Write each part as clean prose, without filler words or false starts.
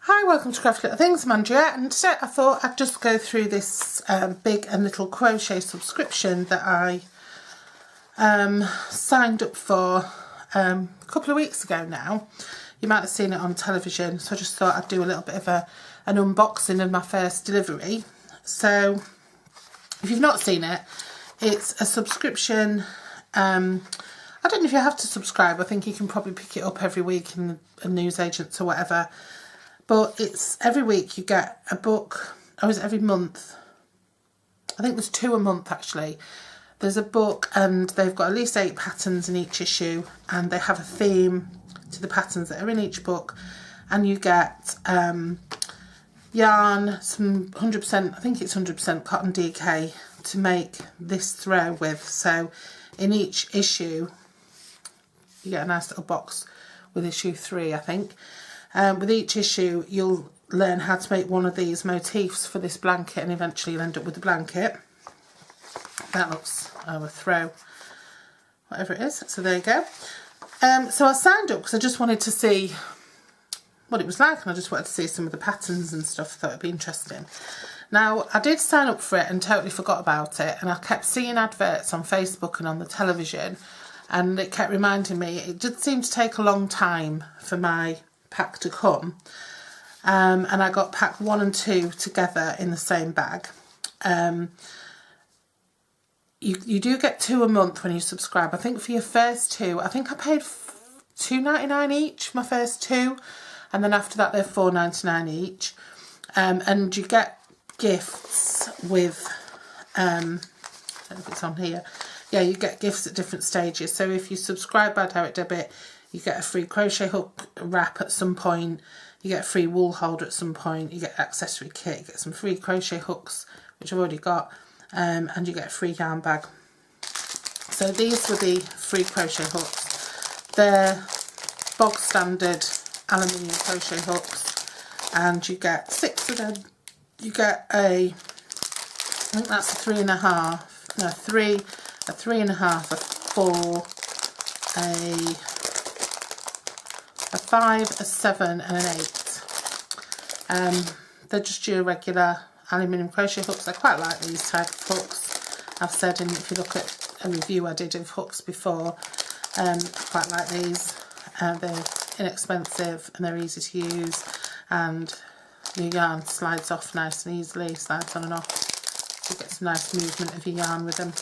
Hi, welcome to Crafty Little Things. I'm Andrea, and today I thought I'd just go through this big and little crochet subscription that I signed up for a couple of weeks ago now. You might have seen it on television, so I just thought I'd do a little bit of an unboxing of my first delivery. So if you've not seen it, it's a subscription. I don't know if you have to subscribe. I think you can probably pick it up every week in a newsagents or whatever. But it's every week you get a book, or is it every month? I think there's 2 a month actually. There's a book and they've got at least 8 patterns in each issue, and they have a theme to the patterns that are in each book, and you get yarn, some 100%, I think it's 100% cotton DK to make this throw with. So in each issue you get a nice little box with issue 3, I think. With each issue you'll learn how to make one of these motifs for this blanket, and eventually you'll end up with the blanket. That looks a throw, whatever it is. So there you go. So I signed up because I just wanted to see what it was like, and I just wanted to see some of the patterns and stuff. I thought it'd be interesting. Now I did sign up for it and totally forgot about it, and I kept seeing adverts on Facebook and on the television, and it kept reminding me. It did seem to take a long time for my pack to come, and I got pack 1 and 2 together in the same bag. You do get 2 a month when you subscribe. I think for your first 2, I think I paid $2.99 each, my first 2, and then after that they're $4.99 each. And you get gifts with I don't know if it's on here. Yeah, you get gifts at different stages. So if you subscribe by direct debit, you get a free crochet hook wrap at some point, you get a free wool holder at some point, you get an accessory kit, you get some free crochet hooks, which I've already got, and you get a free yarn bag. So these were the free crochet hooks. They're bog standard aluminium crochet hooks, and you get 6 of them. You get I think that's a 3.5, no, a 3.5, a 4, a 5, a 7 and an 8. They're just your regular aluminium crochet hooks. I quite like these type of hooks. I've said, and if you look at a review I did of hooks before, I quite like these. They're inexpensive and they're easy to use, and your yarn slides off nice and easily, slides on and off. So you get some nice movement of your yarn with them.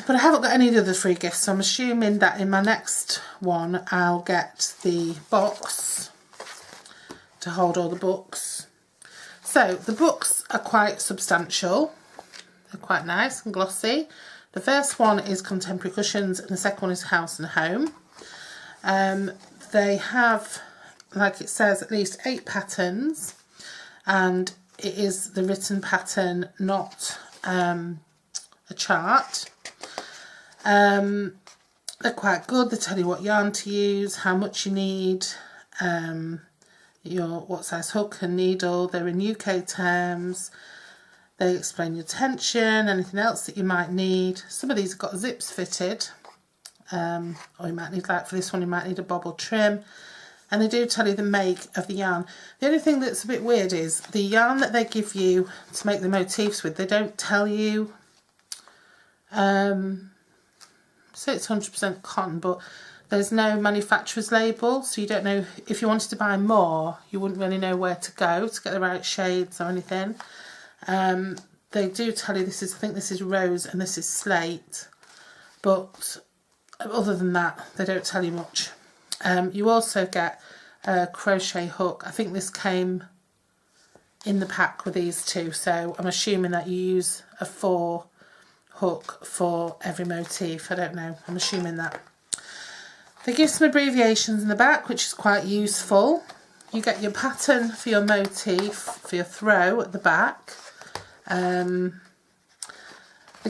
But I haven't got any other free gifts, so I'm assuming that in my next one I'll get the box to hold all the books. So the books are quite substantial. They're quite nice and glossy. The first one is Contemporary Cushions, and the second one is House and Home. They have, like it says, at least 8 patterns, and it is the written pattern, not a chart. They're quite good. They tell you what yarn to use, how much you need, your what size hook and needle. They're in UK terms. They explain your tension, anything else that you might need. Some of these have got zips fitted, or you might need, like for this one, you might need a bobble trim. And they do tell you the make of the yarn. The only thing that's a bit weird is the yarn that they give you to make the motifs with, they don't tell you. So it's 100% cotton, but there's no manufacturer's label, so you don't know if you wanted to buy more, you wouldn't really know where to go to get the right shades or anything. They do tell you this is, I think this is rose and this is slate, but other than that they don't tell you much. You also get a crochet hook. I think this came in the pack with these 2, so I'm assuming that you use a 4 hook for every motif. I don't know, I'm assuming that. They give some abbreviations in the back, which is quite useful. You get your pattern for your motif, for your throw at the back. They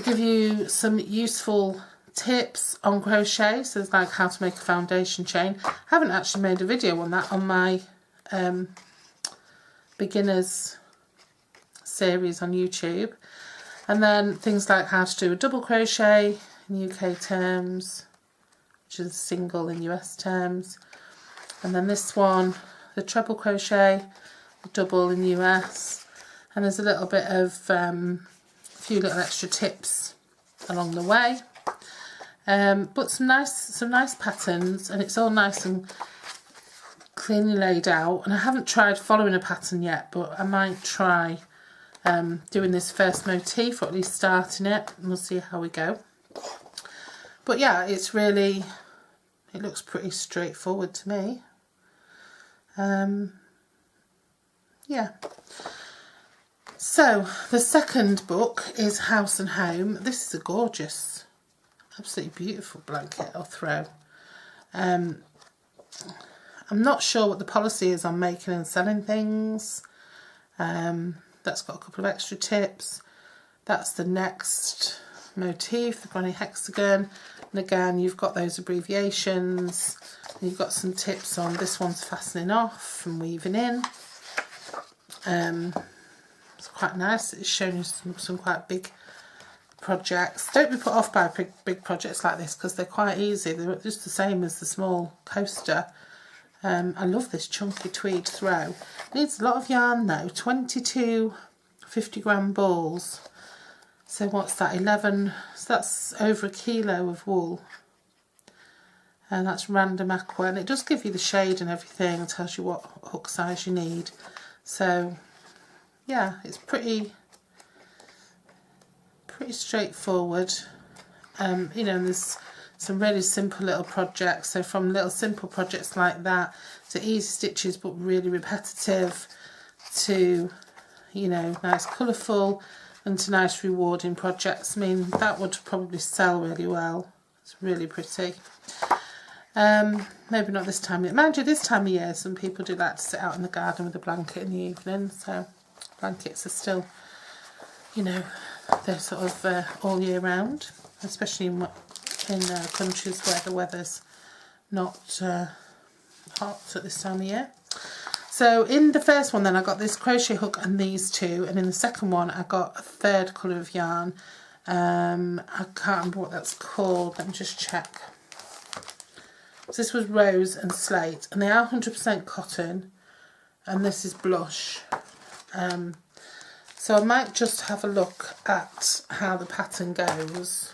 give you some useful tips on crochet, so there's like how to make a foundation chain. I haven't actually made a video on that on my beginners series on YouTube. And then things like how to do a double crochet in UK terms, which is single in US terms. And then this one, the treble crochet, the double in the US, and there's a little bit of a few little extra tips along the way. But some nice patterns, and it's all nice and cleanly laid out. And I haven't tried following a pattern yet, but I might try doing this first motif, or at least starting it, and we'll see how we go. But yeah, it looks pretty straightforward to me. Yeah. So the second book is House and Home. This is a gorgeous, absolutely beautiful blanket or throw. I'm not sure what the policy is on making and selling things. That's got a couple of extra tips. That's the next motif, the granny hexagon, and again you've got those abbreviations, and you've got some tips on this one's fastening off and weaving in. It's quite nice. It's showing you some quite big projects. Don't be put off by big projects like this, because they're quite easy. They're just the same as the small coaster. I love this chunky tweed throw. Needs a lot of yarn though. 22 50-gram balls. So what's that? 11. So that's over a kilo of wool. And that's random aqua, and it does give you the shade and everything, and tells you what hook size you need. So yeah, it's pretty straightforward. You know, there's some really simple little projects. So from little simple projects like that to easy stitches but really repetitive, to, you know, nice colourful, and to nice rewarding projects. I mean, that would probably sell really well. It's really pretty. Maybe not this time of year. Mind you, this time of year some people do like to sit out in the garden with a blanket in the evening, so blankets are still, you know, they're sort of all year round, especially in countries where the weather's not hot at this time of year. So in the first one then I got this crochet hook and these two, and in the second one I got a third colour of yarn. I can't remember what that's called, let me just check. So this was Rose and Slate, and they are 100% cotton, and this is Blush. So I might just have a look at how the pattern goes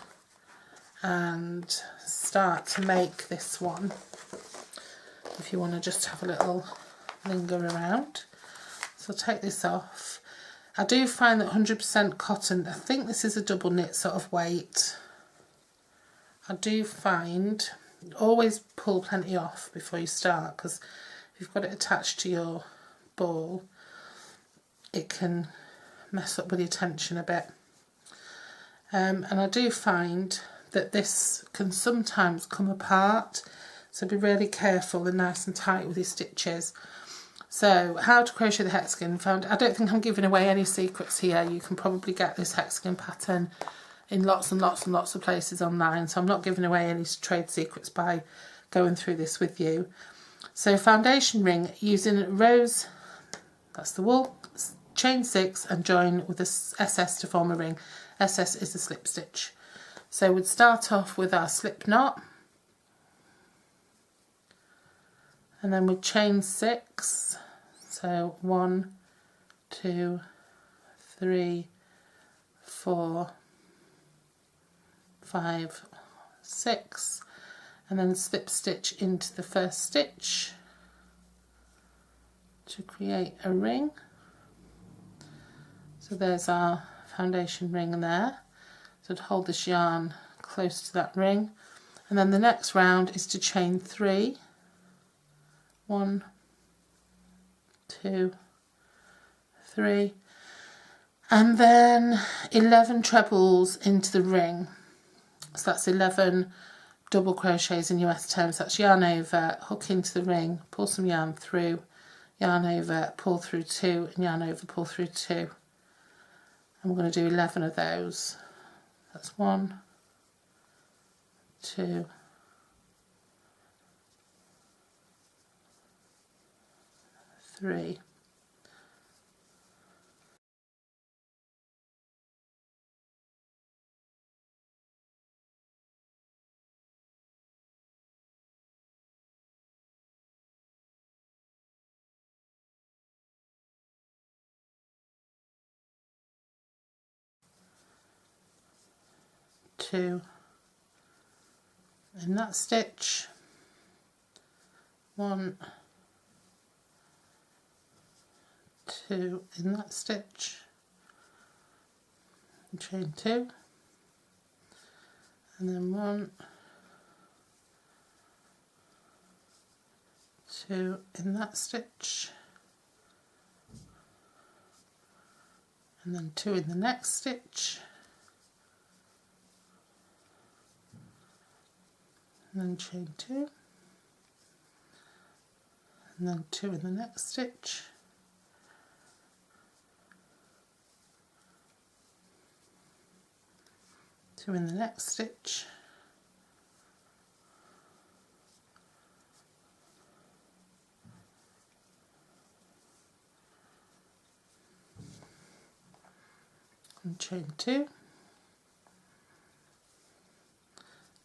and start to make this one, if you want to just have a little linger around. So I'll take this off. I do find that 100% cotton, I think this is a double knit sort of weight. I do find, always pull plenty off before you start, because if you've got it attached to your ball, it can mess up with your tension a bit. And I do find that this can sometimes come apart, so be really careful and nice and tight with your stitches. So how to crochet the hexagon. I don't think I'm giving away any secrets here. You can probably get this hexagon pattern in lots and lots and lots of places online, so I'm not giving away any trade secrets by going through this with you. So foundation ring using Rose, that's the wool, chain 6 and join with a SS to form a ring. SS is the slip stitch. So we'd start off with our slip knot, and then we'd chain 6. So 1, 2, 3, 4, 5, 6, and then slip stitch into the first stitch to create a ring. So there's our foundation ring there. So to hold this yarn close to that ring, and then the next round is to chain 3. 1, 2, 3, and then 11 trebles into the ring. So that's 11 double crochets in US terms. That's yarn over, hook into the ring, pull some yarn through, yarn over, pull through 2, and yarn over, pull through 2. And we're going to do 11 of those. That's 1, 2, 3, 2 in that stitch, 1, 2 in that stitch, and chain 2, and then 1, 2 in that stitch, and then 2 in the next stitch, and then chain 2, and then 2 in the next stitch, two in the next stitch, and chain 2,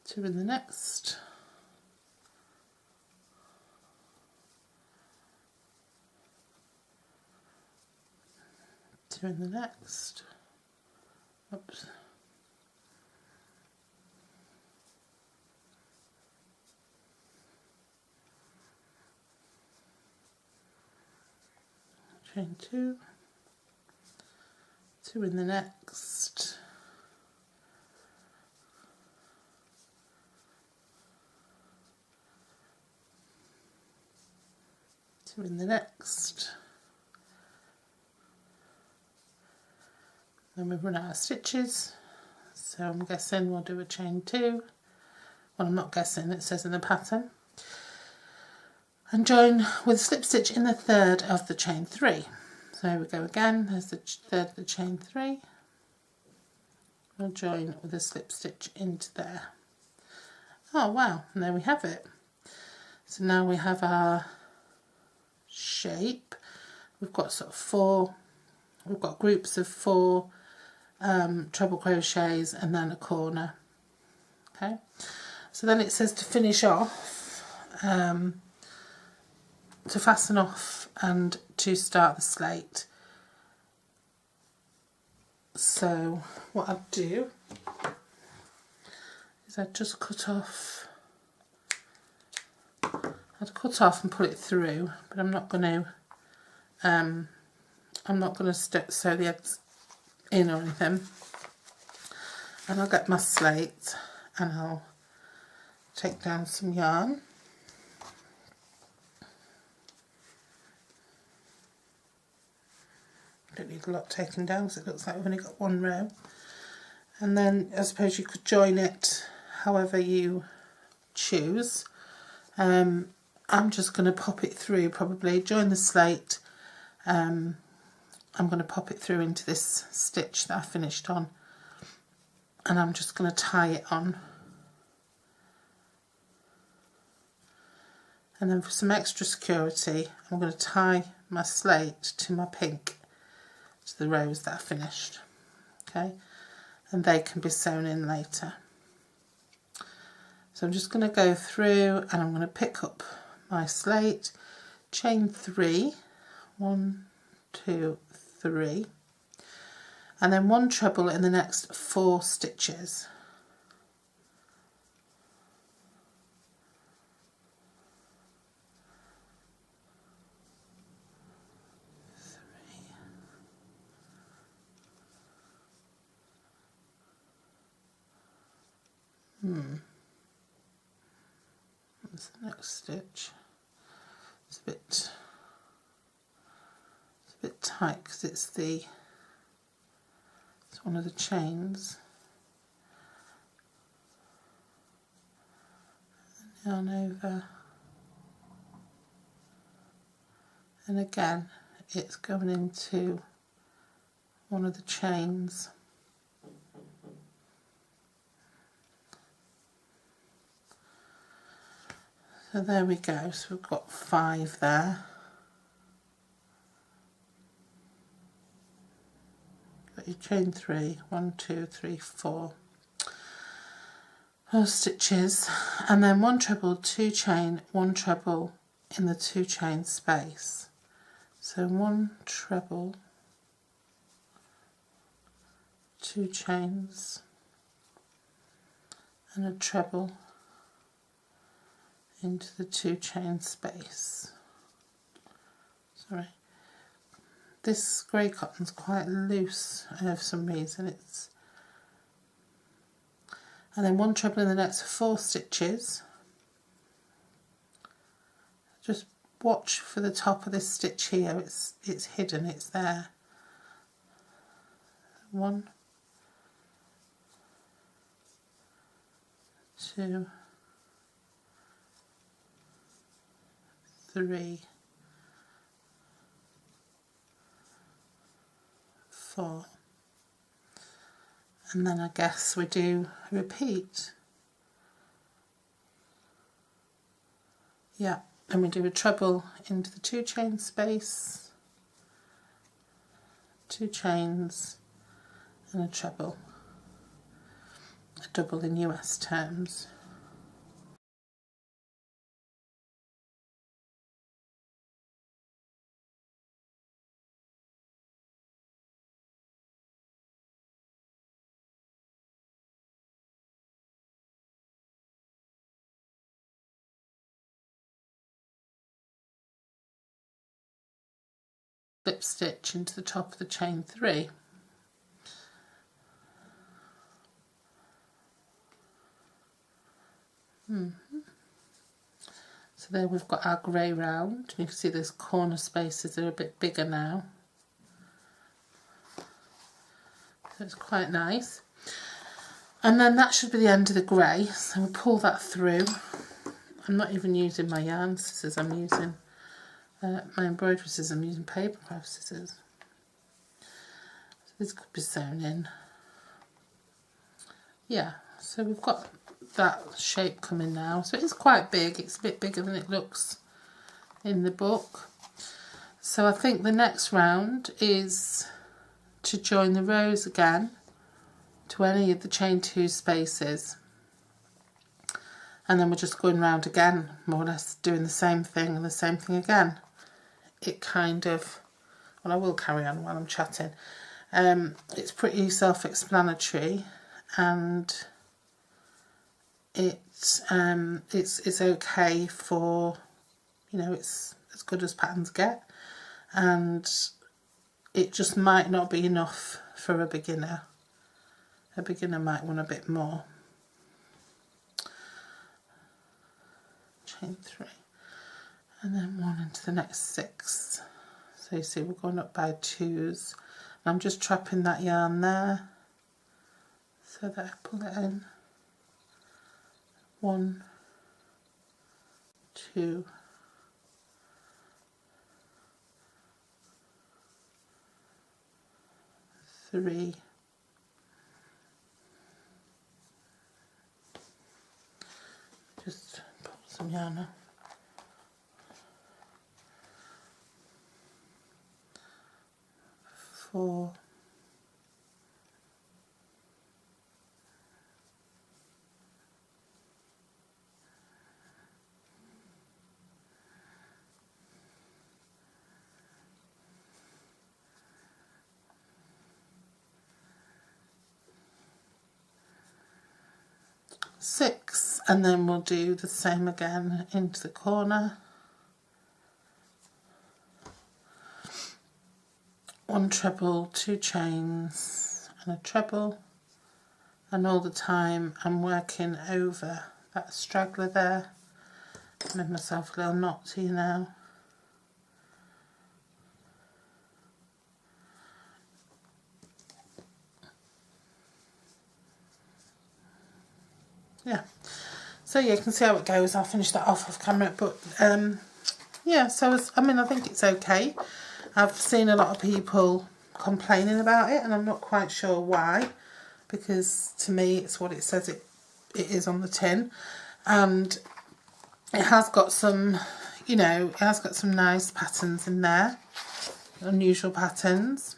2 in the next, two in the next, oops, chain 2, 2 in the next, two in the next, then we've run out of stitches, so I'm guessing we'll do a chain 2, well I'm not guessing, it says in the pattern, and join with a slip stitch in the third of the chain 3. So here we go again, there's the third of the chain 3, we'll join with a slip stitch into there. Oh wow, and there we have it. So now we have our shape. We've got sort of 4, we've got groups of 4 treble crochets and then a corner. Okay, so then it says to finish off, to fasten off and to start the slate. So what I'll do is I'd just cut off, and pull it through, but I'm not going to sew the ends in or anything. And I'll get my slate and I'll take down some yarn. Don't need a lot taken down because it looks like we've only got 1 row. And then I suppose you could join it however you choose. I'm just going to pop it through, probably join the slate. I'm going to pop it through into this stitch that I finished on, and I'm just going to tie it on. And then for some extra security, I'm going to tie my slate to my pink, to the rows that I finished. Okay, and they can be sewn in later. So I'm just going to go through and I'm going to pick up my slate, chain 3, 1, 2, 3, and then 1 treble in the next 4 stitches. That's the next stitch. It's a bit tight because it's one of the chains. Yarn over, and again it's going into one of the chains. So there we go, so we've got 5 there. Got your chain 3, 1, 2, 3, 4. 4 stitches, and then 1 treble, 2 chain, 1 treble in the 2 chain space. So 1 treble, 2 chains, and a treble into the 2 chain space. Sorry, this grey cotton's quite loose for some reason. And then 1 treble in the next 4 stitches. Just watch for the top of this stitch here, it's hidden, it's there. 1, 2, 3, 4, and then I guess we do repeat. Yeah, and we do a treble into the 2 chain space, 2 chains and a treble, a double in US terms. Slip stitch into the top of the chain 3. So there we've got our grey round. You can see those corner spaces are a bit bigger now. So it's quite nice. And then that should be the end of the grey. So we'll pull that through. I'm not even using my yarn scissors, I'm using my embroidery scissors, I'm using paper craft scissors. So this could be sewn in. Yeah, so we've got that shape coming now. So it's quite big, it's a bit bigger than it looks in the book. So I think the next round is to join the rows again to any of the chain 2 spaces. And then we're just going round again, more or less doing the same thing and the same thing again. It kind of, well, I will carry on while I'm chatting. It's pretty self-explanatory, and it's okay for, you know, it's as good as patterns get, and it just might not be enough for a beginner. A beginner might want a bit more. Chain 3, and then 1 into the next 6. So you see we're going up by 2s. I'm just trapping that yarn there so that I pull it in. 1, 2, 3, just pull some yarn up. 4, 6, and then we'll do the same again into the corner. 1 treble, 2 chains and a treble, and all the time I'm working over that straggler there. I made myself a little knot here now. Yeah, so yeah, you can see how it goes. I'll finish that off camera, but yeah, so I mean, I think it's okay. I've seen a lot of people complaining about it, and I'm not quite sure why, because to me it's what it says it is on the tin, and it has got some, you know, it has got some nice patterns in there, unusual patterns.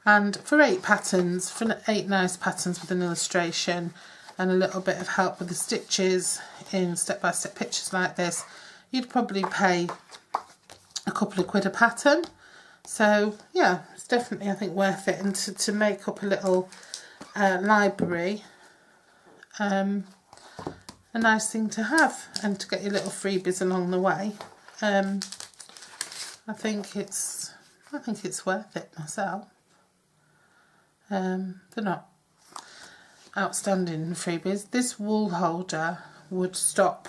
And for 8 patterns, for 8 nice patterns with an illustration and a little bit of help with the stitches in step-by-step pictures like this, you'd probably pay a couple of quid a pattern. So yeah, it's definitely, I think, worth it. And to make up a little library a nice thing to have and to get your little freebies along the way. I think it's worth it myself. They're not outstanding freebies. This wool holder would stop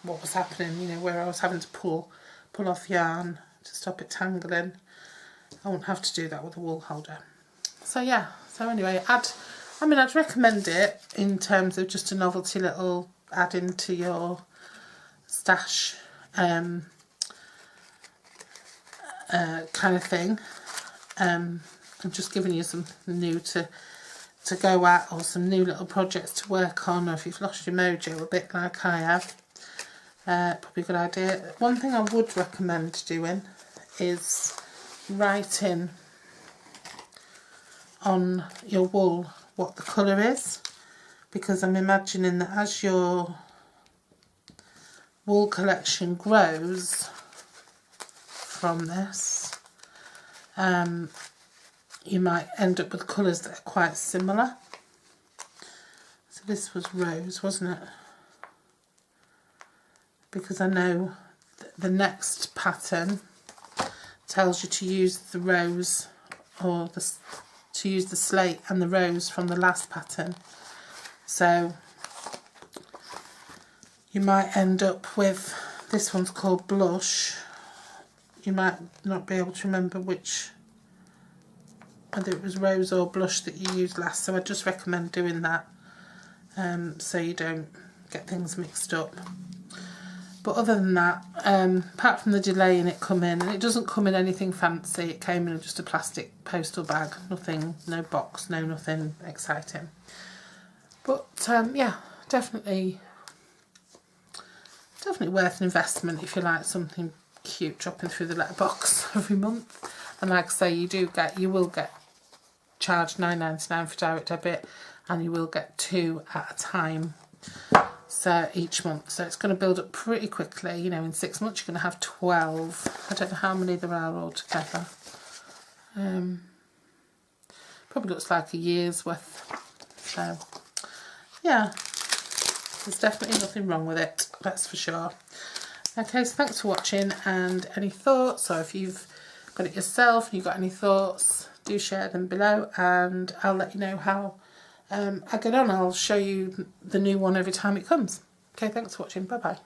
what was happening, you know, where I was having to pull off yarn to stop it tangling. I won't have to do that with a wool holder. So yeah, so anyway, I'd recommend it in terms of just a novelty little add into your stash kind of thing. I'm just giving you something new to go at, or some new little projects to work on, or if you've lost your mojo a bit like I have, probably a good idea. One thing I would recommend doing is writing on your wool what the colour is, because I'm imagining that as your wool collection grows from this, you might end up with colours that are quite similar. So this was rose, wasn't it? Because I know the next pattern tells you to use the rose, or to use the slate and the rose from the last pattern. So you might end up with, this one's called blush. You might not be able to remember which, whether it was rose or blush that you used last, so I just recommend doing that, so you don't get things mixed up. But other than that, apart from the delay in it coming, and it doesn't come in anything fancy, it came in just a plastic postal bag, nothing, no box, no nothing exciting. But yeah, definitely worth an investment if you like something cute dropping through the letterbox every month. And like I say, you will get charged £9.99 for direct debit, and you will get 2 at a time, so each month. So it's going to build up pretty quickly. You know, in 6 months you're going to have 12. I don't know how many there are altogether. Probably looks like a year's worth. So yeah, there's definitely nothing wrong with it, that's for sure. Okay, so thanks for watching, and any thoughts, or if you've got it yourself and you've got any thoughts, do share them below, and I'll let you know how I get on. I'll show you the new one every time it comes. Okay, thanks for watching. Bye bye.